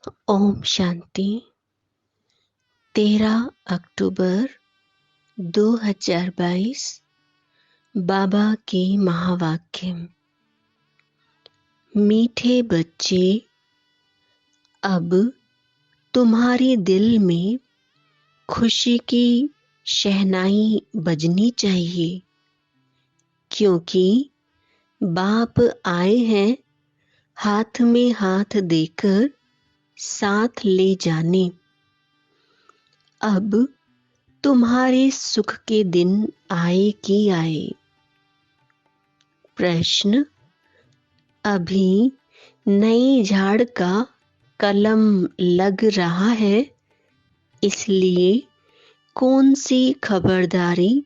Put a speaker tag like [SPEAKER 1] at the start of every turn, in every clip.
[SPEAKER 1] ओम शांति। 13 अक्टूबर 2022 बाबा के महावाक्य। मीठे बच्चे, अब तुम्हारे दिल में खुशी की शहनाई बजनी चाहिए, क्योंकि बाप आए हैं हाथ में हाथ देकर साथ ले जाने। अब तुम्हारे सुख के दिन आए कि आए। प्रश्न: अभी नई झाड़ का कलम लग रहा है, इसलिए कौन सी खबरदारी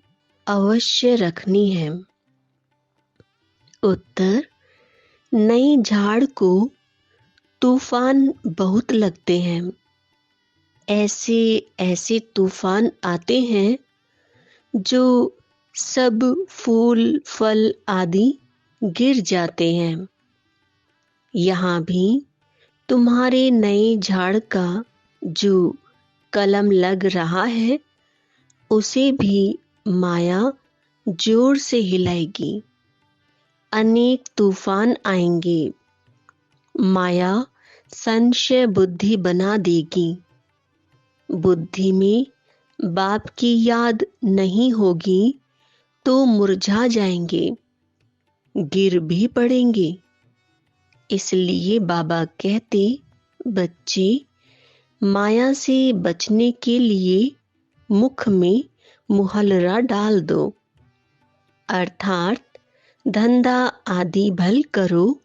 [SPEAKER 1] अवश्य रखनी है? उत्तर: नई झाड़ को तूफान बहुत लगते हैं। ऐसे ऐसे तूफान आते हैं जो सब फूल फल आदि गिर जाते हैं। यहाँ भी तुम्हारे नए झाड़ का जो कलम लग रहा है, उसे भी माया जोर से हिलाएगी। अनेक तूफान आएंगे। माया संशय बुद्धि बना देगी। बुद्धि में बाप की याद नहीं होगी तो मुरझा जाएंगे, गिर भी पड़ेंगे। इसलिए बाबा कहते, बच्चे, माया से बचने के लिए मुख में मुहल्ला डाल दो, अर्थात धंधा आदि भल करो,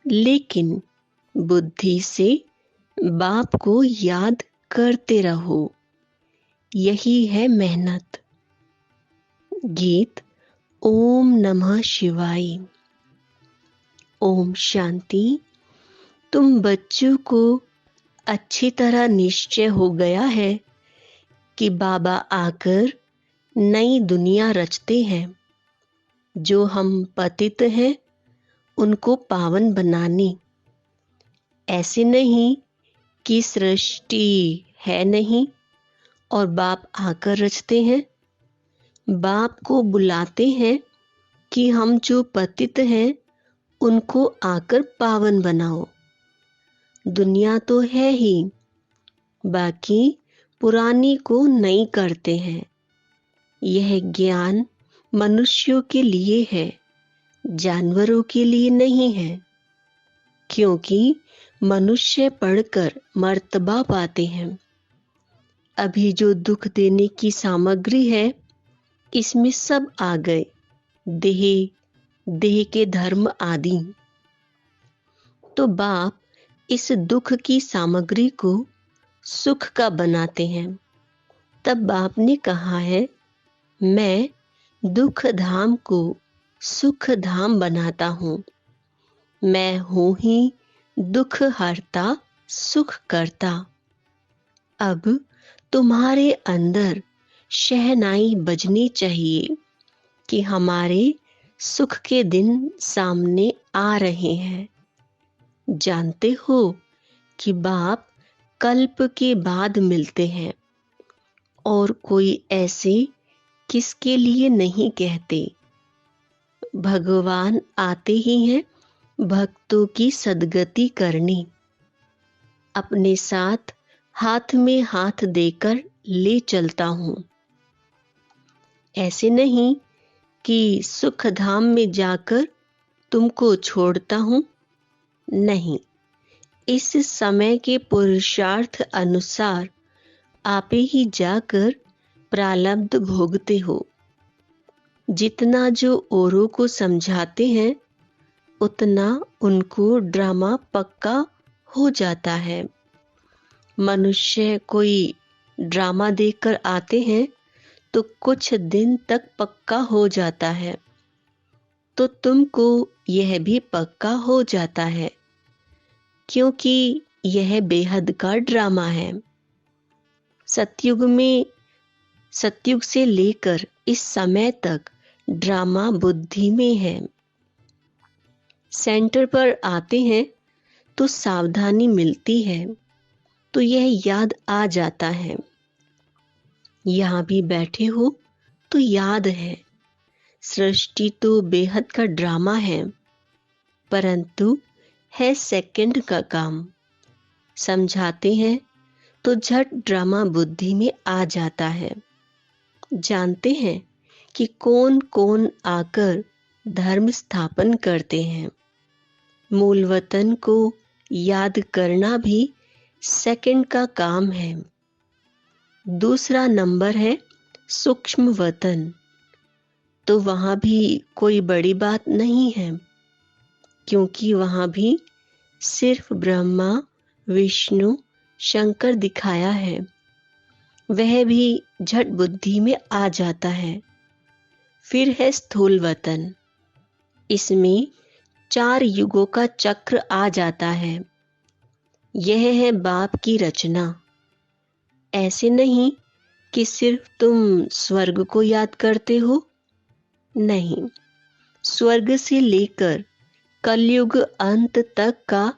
[SPEAKER 1] लेकिन बुद्धि से बाप को याद करते रहो। यही है मेहनत। गीत ओम नमः शिवाय। ओम शांति। तुम बच्चों को अच्छी तरह निश्चय हो गया है कि बाबा आकर नई दुनिया रचते हैं। जो हम पतित हैं उनको पावन बनाने। ऐसे नहीं कि सृष्टि है नहीं और बाप आकर रचते हैं। बाप को बुलाते हैं कि हम जो पतित हैं उनको आकर पावन बनाओ। दुनिया तो है ही, बाकी पुरानी को नई करते हैं। यह ज्ञान मनुष्यों के लिए है, जानवरों के लिए नहीं है, क्योंकि मनुष्य पढ़कर मर्तबा पाते हैं। अभी जो दुख देने की सामग्री है, इसमें सब आ गए, देह के धर्म आदि। तो बाप इस दुख की सामग्री को सुख का बनाते हैं। तब बाप ने कहा है, मैं दुख धाम को सुख धाम बनाता हूँ। मैं हूँ ही दुख हरता सुख करता। अब तुम्हारे अंदर शहनाई बजनी चाहिए कि हमारे सुख के दिन सामने आ रहे हैं। जानते हो कि बाप कल्प के बाद मिलते हैं, और कोई ऐसे किसके लिए नहीं कहते। भगवान आते ही हैं भक्तों की सद्गति करनी। अपने साथ हाथ में हाथ देकर ले चलता हूँ। ऐसे नहीं कि सुख धाम में जाकर तुमको छोड़ता हूँ। नहीं, इस समय के पुरुषार्थ अनुसार आप ही जाकर प्रारब्ध भोगते हो। जितना जो औरों को समझाते हैं, उतना उनको ड्रामा पक्का हो जाता है। मनुष्य कोई ड्रामा देखकर आते हैं तो कुछ दिन तक पक्का हो जाता है, तो तुमको यह भी पक्का हो जाता है, क्योंकि यह बेहद का ड्रामा है। सतयुग से लेकर इस समय तक ड्रामा बुद्धि में है। सेंटर पर आते हैं तो सावधानी मिलती है। तो यह याद आ जाता है। यहाँ भी बैठे हो तो याद है। सृष्टि तो बेहद का ड्रामा है, परंतु है सेकंड का काम। समझाते हैं तो झट ड्रामा बुद्धि में आ जाता है। जानते हैं कि कौन कौन आकर धर्म स्थापन करते हैं। मूल वतन को याद करना भी सेकंड का काम है। दूसरा नंबर है सूक्ष्म वतन, तो वहां भी कोई बड़ी बात नहीं है, क्योंकि वहां भी सिर्फ ब्रह्मा विष्णु शंकर दिखाया है। वह भी झट बुद्धि में आ जाता है। फिर है स्थूल वतन। इसमें 4 युगों का चक्र आ जाता है। यह है बाप की रचना। ऐसे नहीं कि सिर्फ तुम स्वर्ग को याद करते हो, नहीं, स्वर्ग से लेकर कलयुग अंत तक का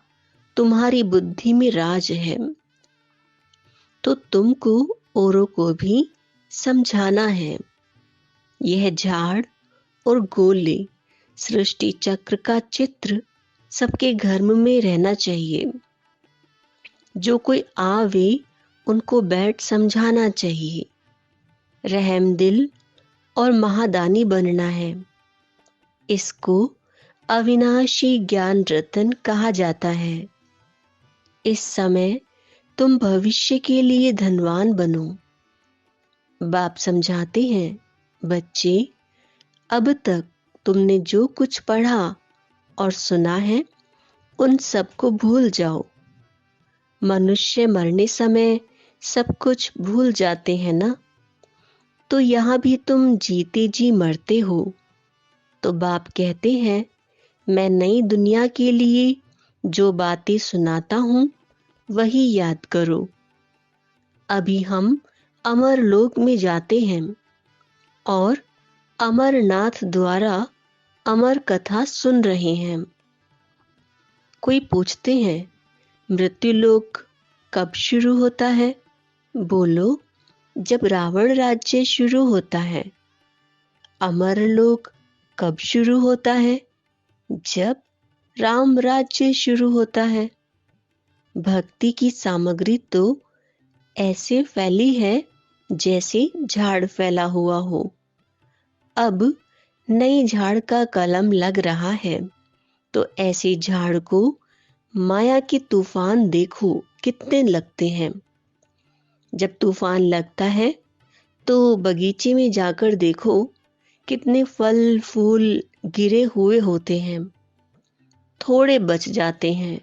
[SPEAKER 1] तुम्हारी बुद्धि में राज है। तो तुमको औरों को भी समझाना है। यह झाड़ और गोले सृष्टि चक्र का चित्र सबके घर में रहना चाहिए। जो कोई आवे उनको बैठ समझाना चाहिए। रहमदिल और महादानी बनना है। इसको अविनाशी ज्ञान रतन कहा जाता है। इस समय तुम भविष्य के लिए धनवान बनो। बाप समझाते हैं, बच्चे, अब तक तुमने जो कुछ पढ़ा और सुना है उन सबको भूल जाओ। मनुष्य मरने समय सब कुछ भूल जाते हैं ना। तो यहाँ भी तुम जीते जी मरते हो। तो बाप कहते हैं, मैं नई दुनिया के लिए जो बातें सुनाता हूँ वही याद करो। अभी हम अमर लोक में जाते हैं और अमरनाथ द्वारा अमर कथा सुन रहे हैं। कोई पूछते हैं, मृत्युलोक कब शुरू होता है? बोलो, जब रावण राज्य शुरू होता है। अमरलोक कब शुरू होता है? जब राम राज्य शुरू होता है। भक्ति की सामग्री तो ऐसे फैली है जैसे झाड़ फैला हुआ हो। अब नई झाड़ का कलम लग रहा है, तो ऐसे झाड़ को माया के तूफान देखो कितने लगते हैं। जब तूफान लगता है तो बगीचे में जाकर देखो कितने फल फूल गिरे हुए होते हैं, थोड़े बच जाते हैं।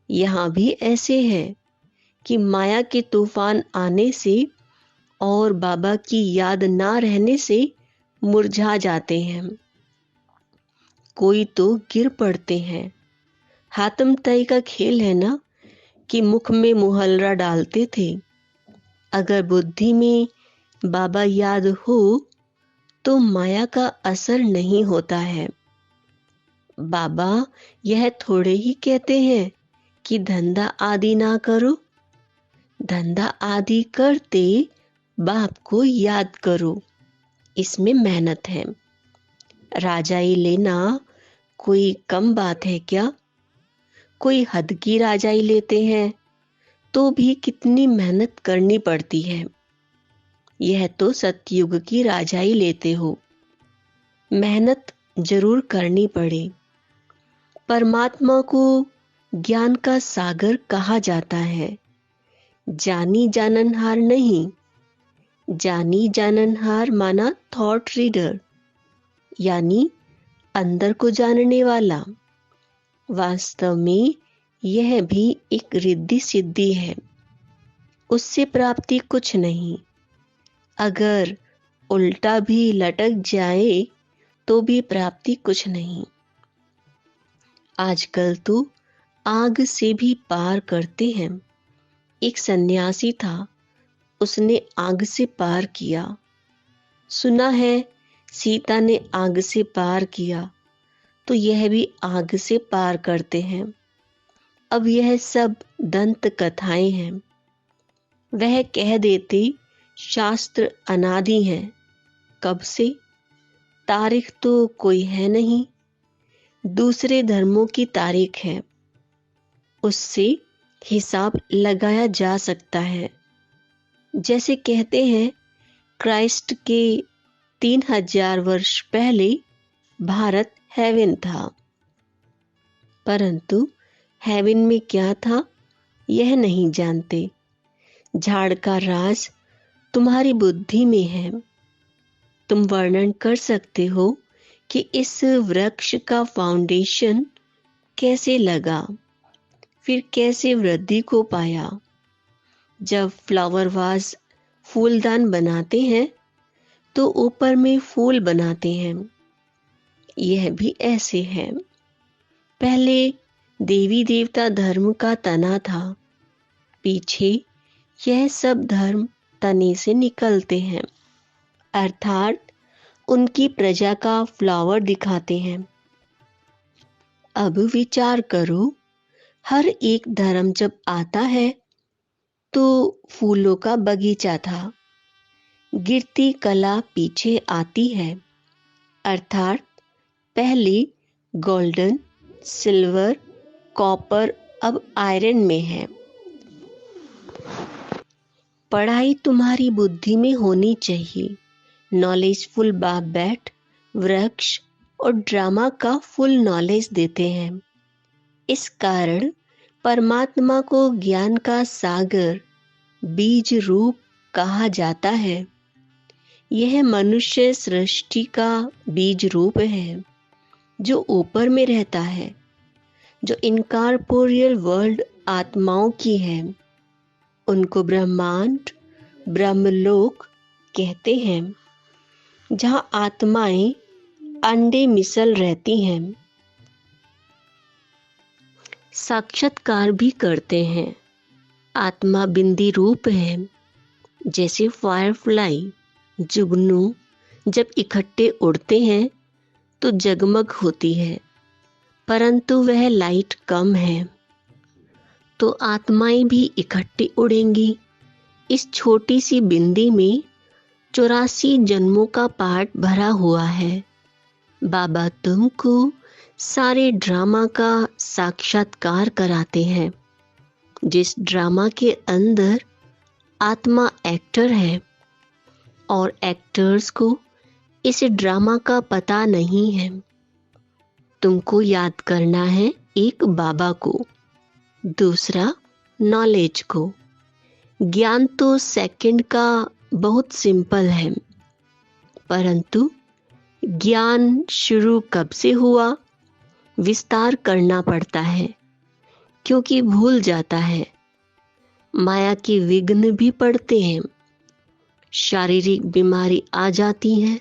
[SPEAKER 1] यहाँ भी ऐसे है कि माया के तूफान आने से और बाबा की याद ना रहने से मुरझा जाते हैं। कोई तो गिर पड़ते हैं। हातम ताई का खेल है ना कि मुख में मुहल्ला डालते थे। अगर बुद्धि में बाबा याद हो तो माया का असर नहीं होता है। बाबा यह थोड़े ही कहते हैं कि धंधा आदि ना करो। धंधा आदि करते बाप को याद करो, इसमें मेहनत है। राजाई लेना कोई कम बात है क्या? कोई हद की राजाई लेते हैं तो भी कितनी मेहनत करनी पड़ती है। यह तो सतयुग की राजाई लेते हो, मेहनत जरूर करनी पड़े। परमात्मा को ज्ञान का सागर कहा जाता है, जानी जाननहार नहीं। जानी जाननहार माना थॉट रीडर, यानी अंदर को जानने वाला। वास्तव में यह भी एक रिद्धि सिद्धि है, उससे प्राप्ति कुछ नहीं। अगर उल्टा भी लटक जाए तो भी प्राप्ति कुछ नहीं। आजकल तो आग से भी पार करते हैं। एक सन्यासी था, उसने आग से पार किया। सुना है सीता ने आग से पार किया, तो यह भी आग से पार करते हैं। अब यह सब दंत कथाएं हैं। वह कह देते शास्त्र अनादि हैं। कब से? तारीख तो कोई है नहीं, दूसरे धर्मों की तारीख है, उससे हिसाब लगाया जा सकता है। जैसे कहते हैं क्राइस्ट के 3000 वर्ष पहले भारत हेवन था, परंतु हेवन में क्या था यह नहीं जानते। झाड़ का राज तुम्हारी बुद्धि में है। तुम वर्णन कर सकते हो कि इस वृक्ष का फाउंडेशन कैसे लगा, फिर कैसे वृद्धि को पाया। जब फ्लावर वास फूलदान बनाते हैं तो ऊपर में फूल बनाते हैं। यह भी ऐसे है। पहले देवी देवता धर्म का तना था, पीछे यह सब धर्म तने से निकलते हैं, अर्थात उनकी प्रजा का फ्लावर दिखाते हैं। अब विचार करो, हर एक धर्म जब आता है तो फूलों का बगीचा था, गिरती कला पीछे आती है, अर्थात पहले गोल्डन, सिल्वर, कॉपर, अब आयरन में है। पढ़ाई तुम्हारी बुद्धि में होनी चाहिए। नॉलेजफुल बाप बैठ वृक्ष और ड्रामा का फुल नॉलेज देते हैं। इस कारण परमात्मा को ज्ञान का सागर, बीज रूप कहा जाता है। यह मनुष्य सृष्टि का बीज रूप है जो ऊपर में रहता है, जो इनकॉर्पोरियल वर्ल्ड आत्माओं की है। उनको ब्रह्मांड, ब्रह्मलोक कहते हैं, जहां आत्माएं अंडे मिसल रहती हैं। साक्षात्कार भी करते हैं। आत्मा बिंदी रूप है। जैसे फायरफ्लाई, जुगनू जब इकट्ठे उड़ते हैं तो जगमग होती है, परंतु वह लाइट कम है, तो आत्माएं भी इकट्ठी उड़ेंगी। इस छोटी सी बिंदी में 84 जन्मों का पाठ भरा हुआ है। बाबा तुमको सारे ड्रामा का साक्षात्कार कराते हैं। जिस ड्रामा के अंदर आत्मा एक्टर है और एक्टर्स को इस ड्रामा का पता नहीं है। तुमको याद करना है एक बाबा को, दूसरा नॉलेज को। ज्ञान तो सेकंड का बहुत सिंपल है, परंतु ज्ञान शुरू कब से हुआ विस्तार करना पड़ता है, क्योंकि भूल जाता है। माया के विघ्न भी पड़ते हैं, शारीरिक बीमारी आ जाती है।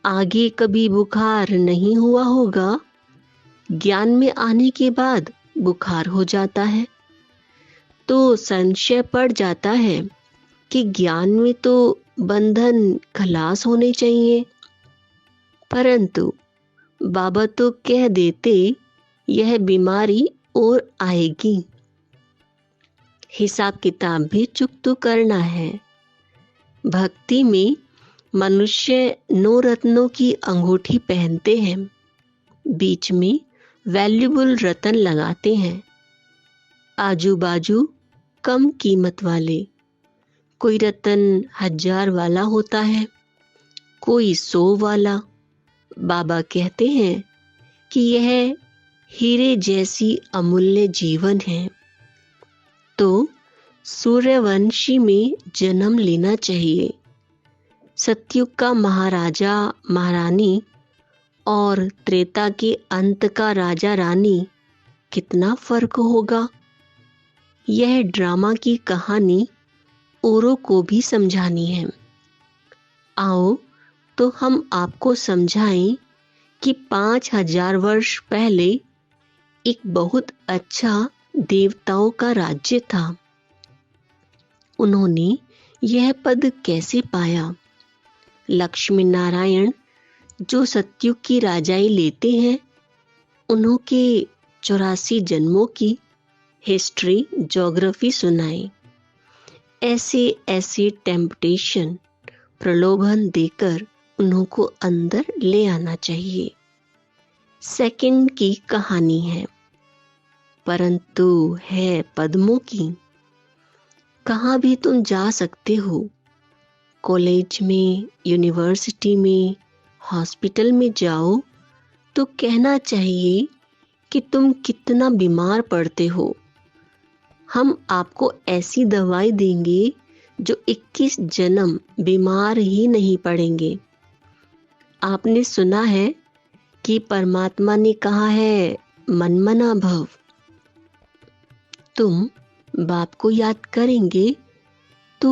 [SPEAKER 1] आगे कभी बुखार नहीं हुआ होगा, ज्ञान में आने के बाद बुखार हो जाता है, तो संशय पड़ जाता है कि ज्ञान में तो बंधन खलास होने चाहिए, परंतु बाबा तो कह देते यह बीमारी और आएगी। हिसाब किताब भी चुकता करना है। भक्ति में मनुष्य 9 रत्नों की अंगूठी पहनते हैं, बीच में वैल्यूबल रतन लगाते हैं, आजू बाजू कम कीमत वाले। कोई रतन 1000 वाला होता है, कोई 100 वाला। बाबा कहते हैं कि यह हीरे जैसी अमूल्य जीवन है, तो सूर्यवंशी में जन्म लेना चाहिए। सतयुग का महाराजा महारानी और त्रेता के अंत का राजा रानी, कितना फर्क होगा। यह ड्रामा की कहानी औरों को भी समझानी है। आओ तो हम आपको समझाएं कि 5000 वर्ष पहले एक बहुत अच्छा देवताओं का राज्य था। उन्होंने यह पद कैसे पाया। लक्ष्मी नारायण जो सतयुग की राजाई लेते हैं, उन्हों के 84 जन्मों की हिस्ट्री, ज्योग्राफी सुनाएं। ऐसे ऐसे टेम्पटेशन, प्रलोभन देकर उन्हों को अंदर ले आना चाहिए। सेकंड की कहानी है, परंतु है पद्मों की। कहाँ भी तुम जा सकते हो, कॉलेज में, यूनिवर्सिटी में, हॉस्पिटल में जाओ तो कहना चाहिए कि तुम कितना बीमार पड़ते हो। हम आपको ऐसी दवाई देंगे जो 21 जन्म बीमार ही नहीं पड़ेंगे। आपने सुना है कि परमात्मा ने कहा है, मनमना भव। तुम बाप को याद करेंगे तो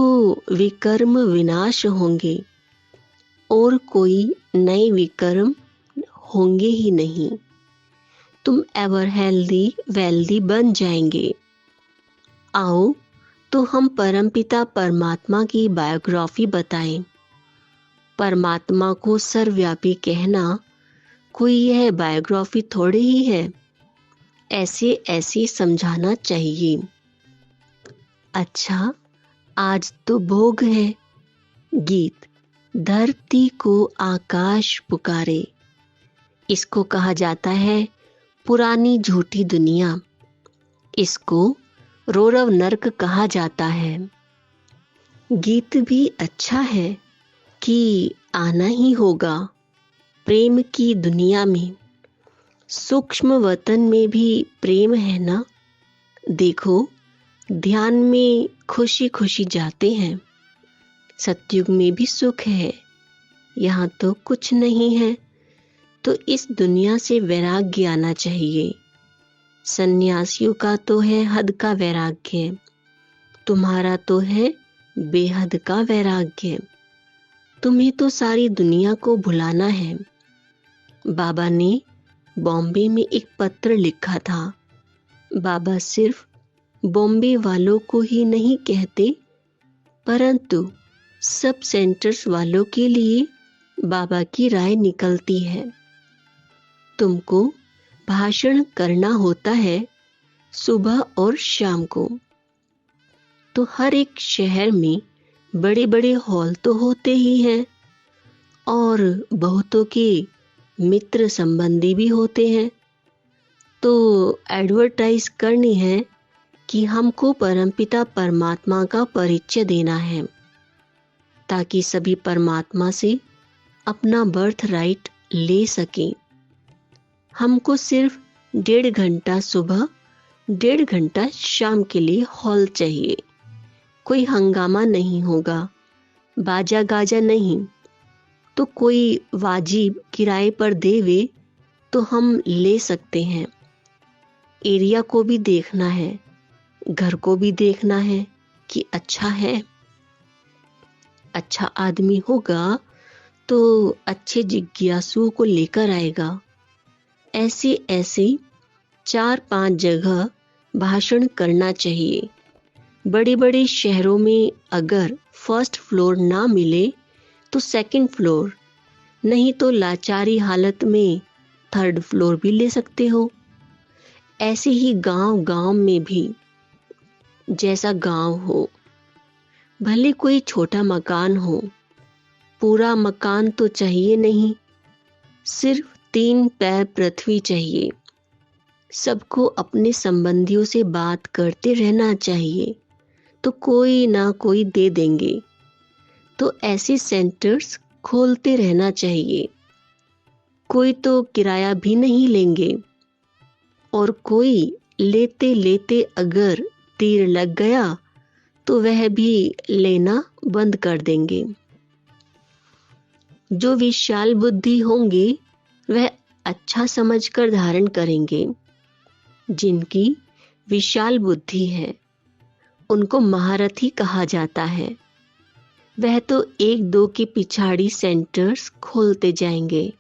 [SPEAKER 1] विकर्म विनाश होंगे और कोई नए विकर्म होंगे ही नहीं। तुम एवर हेल्दी वेल्दी बन जाएंगे। आओ तो हम परमपिता परमात्मा की बायोग्राफी बताएं। परमात्मा को सर्वव्यापी कहना कोई यह बायोग्राफी थोड़ी ही है, ऐसे ऐसे समझाना चाहिए। अच्छा, आज तो भोग है। गीत, धरती को आकाश पुकारे। इसको कहा जाता है पुरानी झूठी दुनिया। इसको रोरव नर्क कहा जाता है। गीत भी अच्छा है कि आना ही होगा प्रेम की दुनिया में। सूक्ष्म वतन में भी प्रेम है ना। देखो, ध्यान में खुशी खुशी जाते हैं। सतयुग में भी सुख है, यहाँ तो कुछ नहीं है। तो इस दुनिया से वैराग्य आना चाहिए। सन्यासियों का तो है हद का वैराग्य, तुम्हारा तो है बेहद का वैराग्य। तुम्हें तो सारी दुनिया को भुलाना है। बाबा ने बॉम्बे में एक पत्र लिखा था। बाबा सिर्फ बॉम्बे वालों को ही नहीं कहते, परंतु सब सेंटर्स वालों के लिए बाबा की राय निकलती है। तुमको भाषण करना होता है सुबह और शाम को। तो हर एक शहर में बड़े बड़े हॉल तो होते ही हैं और बहुतों के मित्र संबंधी भी होते हैं। तो एडवर्टाइज करनी है कि हमको परमपिता परमात्मा का परिचय देना है, ताकि सभी परमात्मा से अपना बर्थ राइट ले सकें। हमको सिर्फ 1.5 घंटा सुबह, 1.5 घंटा शाम के लिए हॉल चाहिए। कोई हंगामा नहीं होगा, बाजा गाजा नहीं। तो कोई वाजिब किराए पर देवे तो हम ले सकते हैं। एरिया को भी देखना है, घर को भी देखना है कि अच्छा है। अच्छा आदमी होगा तो अच्छे जिज्ञासुओं को लेकर आएगा। ऐसे ऐसे 4-5 जगह भाषण करना चाहिए। बड़े बड़े शहरों में अगर फर्स्ट फ्लोर ना मिले तो सेकंड फ्लोर, नहीं तो लाचारी हालत में 3rd फ्लोर भी ले सकते हो। ऐसे ही गांव गांव में भी जैसा गांव हो, भले कोई छोटा मकान हो, पूरा मकान तो चाहिए नहीं, सिर्फ 3 पैर पृथ्वी चाहिए। सबको अपने संबंधियों से बात करते रहना चाहिए, तो कोई ना कोई दे देंगे। तो ऐसे सेंटर्स खोलते रहना चाहिए। कोई तो किराया भी नहीं लेंगे और कोई लेते लेते अगर तीर लग गया तो वह भी लेना बंद कर देंगे। जो विशाल बुद्धि होंगे वह अच्छा समझकर धारण करेंगे। जिनकी विशाल बुद्धि है उनको महारथी कहा जाता है। वह तो 1-2 के पिछाड़ी सेंटर्स खोलते जाएंगे।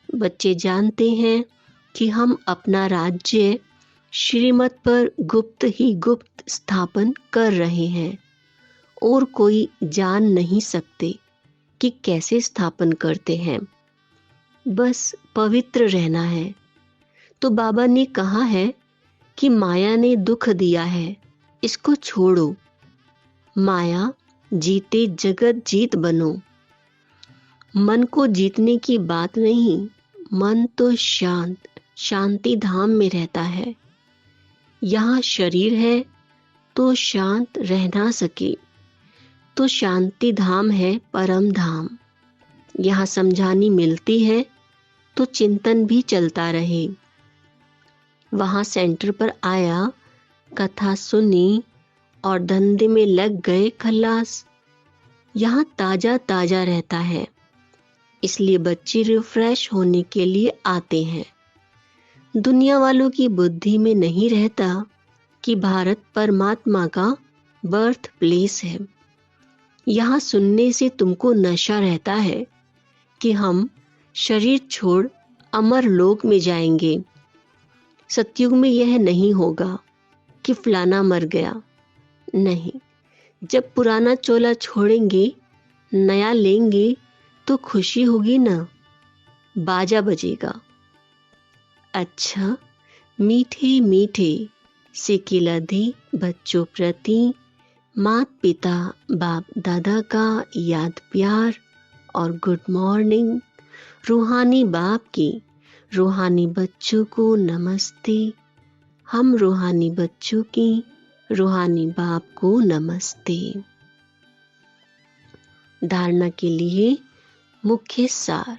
[SPEAKER 1] बच्चे जानते हैं कि हम अपना राज्य श्रीमत पर गुप्त ही गुप्त स्थापन कर रहे हैं और कोई जान नहीं सकते कि कैसे स्थापन करते हैं। बस पवित्र रहना है। तो बाबा ने कहा है कि माया ने दुख दिया है, इसको छोड़ो। माया जीते जगत जीत बनो। मन को जीतने की बात नहीं, मन तो शांति धाम में रहता है। यहाँ शरीर है तो शांत रह ना सके, तो शांति धाम है परम धाम। यहाँ समझानी मिलती है तो चिंतन भी चलता रहे। वहाँ सेंटर पर आया, कथा सुनी और धंधे में लग गए खल्लास। यहाँ ताजा ताजा रहता है, इसलिए बच्चे रिफ्रेश होने के लिए आते हैं। दुनिया वालों की बुद्धि में नहीं रहता कि भारत परमात्मा का बर्थ प्लेस है। यहाँ सुनने से तुमको नशा रहता है कि हम शरीर छोड़ अमर लोक में जाएंगे। सतयुग में यह नहीं होगा कि फलाना मर गया। नहीं, जब पुराना चोला छोड़ेंगे, नया लेंगे तो खुशी होगी ना, बाजा बजेगा। अच्छा, मीठे मीठे सिक्के लधे बच्चों प्रति मात पिता बाप दादा का याद प्यार और गुड मॉर्निंग। रूहानी बाप की रूहानी बच्चों को नमस्ते। हम रूहानी बच्चों की रूहानी बाप को नमस्ते। धारणा के लिए मुख्य सार।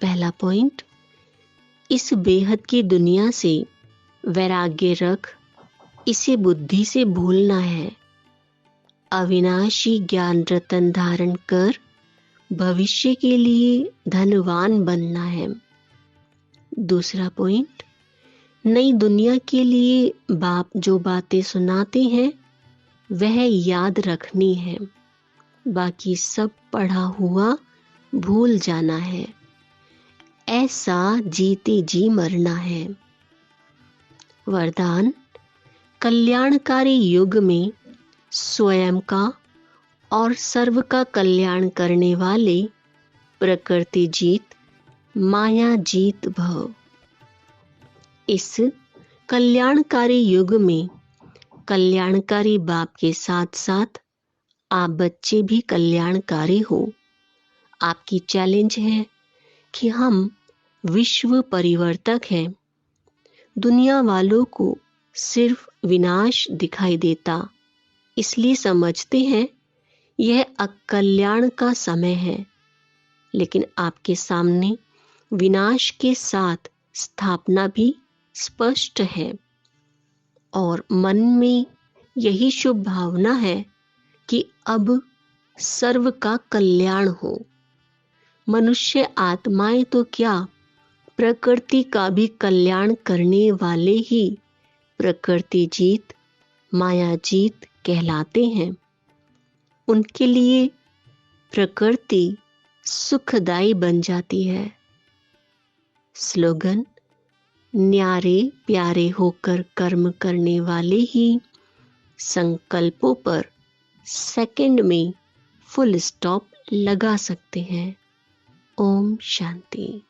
[SPEAKER 1] पहला पॉइंट, इस बेहद की दुनिया से वैराग्य रख, इसे बुद्धि से भूलना है। अविनाशी ज्ञान रतन धारण कर, भविष्य के लिए धनवान बनना है। दूसरा पॉइंट, नई दुनिया के लिए बाप जो बातें सुनाते हैं वह याद रखनी है, बाकी सब पढ़ा हुआ भूल जाना है। ऐसा जीते जी मरना है। वरदान, कल्याणकारी युग में स्वयं का और सर्व का कल्याण करने वाले प्रकृति जीत माया जीत भव। इस कल्याणकारी युग में कल्याणकारी बाप के साथ साथ आप बच्चे भी कल्याणकारी हो। आपकी चैलेंज है कि हम विश्व परिवर्तक हैं। दुनिया वालों को सिर्फ विनाश दिखाई देता, इसलिए समझते हैं यह अकल्याण का समय है, लेकिन आपके सामने विनाश के साथ स्थापना भी स्पष्ट है और मन में यही शुभ भावना है कि अब सर्व का कल्याण हो। मनुष्य आत्माएं तो क्या, प्रकृति का भी कल्याण करने वाले ही प्रकृति जीत माया जीत कहलाते हैं। उनके लिए प्रकृति सुखदायी बन जाती है। स्लोगन, न्यारे प्यारे होकर कर्म करने वाले ही संकल्पों पर सेकंड में फुल स्टॉप लगा सकते हैं। ओम शांति।